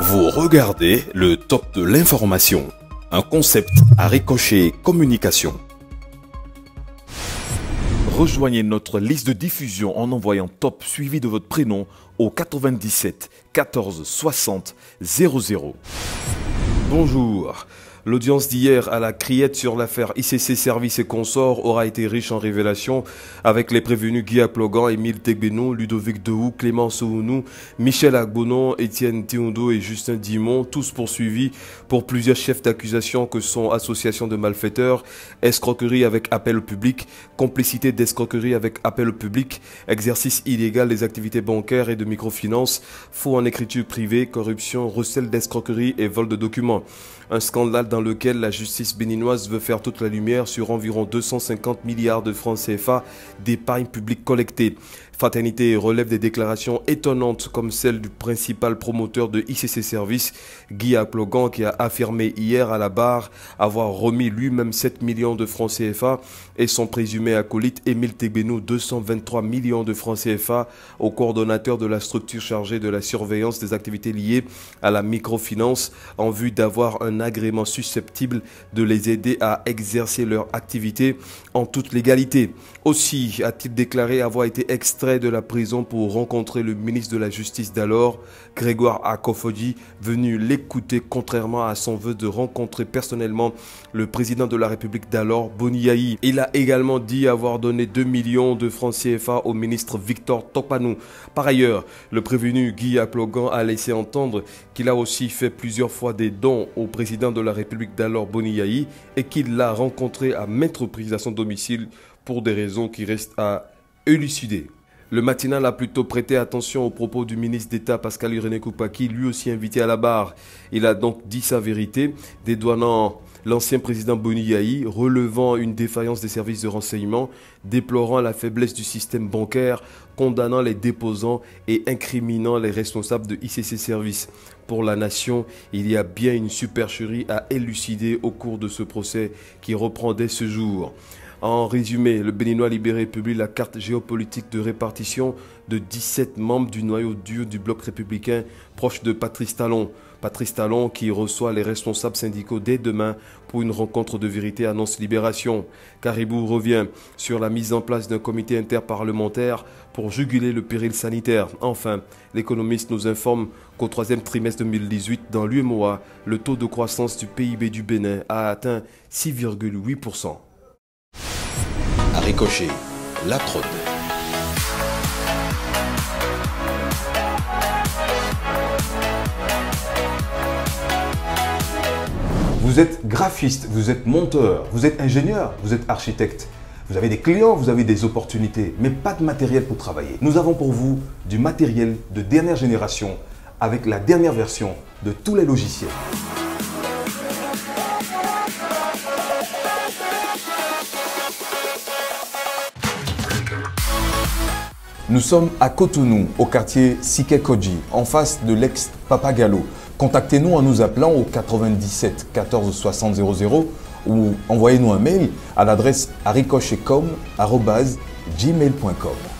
Vous regardez le top de l'information, un concept à Ricochet Communication. Rejoignez notre liste de diffusion en envoyant top suivi de votre prénom au 97 14 60 00. Bonjour. L'audience d'hier à la Criette sur l'affaire ICC Services et Consorts aura été riche en révélations avec les prévenus Guy Aplogan, Émile Tegbenou, Ludovic Dehou, Clément Souhounou, Michel Agbonon, Étienne Théondo et Justin Dimon, tous poursuivis pour plusieurs chefs d'accusation que sont association de malfaiteurs, escroquerie avec appel public, complicité d'escroquerie avec appel public, exercice illégal des activités bancaires et de microfinance, faux en écriture privée, corruption, recel d'escroquerie et vol de documents. Un scandale dans lequel la justice béninoise veut faire toute la lumière sur environ 250 milliards de francs CFA d'épargne publique collectée. Fraternité relève des déclarations étonnantes comme celle du principal promoteur de ICC Services, Guy Aplogan, qui a affirmé hier à la barre avoir remis lui-même 7 millions de francs CFA et son présumé acolyte Émile Tegbenou 223 millions de francs CFA au coordonnateur de la structure chargée de la surveillance des activités liées à la microfinance en vue d'avoir un agrément susceptible de les aider à exercer leur activité en toute légalité. Aussi a-t-il déclaré avoir été extrait de la prison pour rencontrer le ministre de la Justice d'alors, Grégoire Akofodi, venu l'écouter contrairement à son vœu de rencontrer personnellement le président de la République d'alors, Boni Yayi. Il a également dit avoir donné 2 millions de francs CFA au ministre Victor Tokpanou. Par ailleurs, le prévenu Guy Aplogan a laissé entendre qu'il a aussi fait plusieurs fois des dons au président de la République d'alors, Boni Yayi, et qu'il l'a rencontré à maintes reprises à son domicile pour des raisons qui restent à élucider. Le matinal a plutôt prêté attention aux propos du ministre d'État Pascal Irénée Koupaki, lui aussi invité à la barre. Il a donc dit sa vérité, dédouanant l'ancien président Boni Yayi, relevant une défaillance des services de renseignement, déplorant la faiblesse du système bancaire, condamnant les déposants et incriminant les responsables de ICC Services. Pour la nation, il y a bien une supercherie à élucider au cours de ce procès qui reprend dès ce jour. En résumé, le Béninois libéré publie la carte géopolitique de répartition de 17 membres du noyau dur du bloc républicain proche de Patrice Talon. Patrice Talon qui reçoit les responsables syndicaux dès demain pour une rencontre de vérité annonce Libération. Caribou revient sur la mise en place d'un comité interparlementaire pour juguler le péril sanitaire. Enfin, l'économiste nous informe qu'au troisième trimestre 2018, dans l'UEMOA, le taux de croissance du PIB du Bénin a atteint 6,8%. À Ricochet, la trône. Vous êtes graphiste, vous êtes monteur, vous êtes ingénieur, vous êtes architecte. Vous avez des clients, vous avez des opportunités, mais pas de matériel pour travailler. Nous avons pour vous du matériel de dernière génération avec la dernière version de tous les logiciels. Nous sommes à Cotonou, au quartier Sikekoji, en face de l'ex-Papagalo. Contactez-nous en nous appelant au 97 14 60 00 ou envoyez-nous un mail à l'adresse aricochetcom@gmail.com.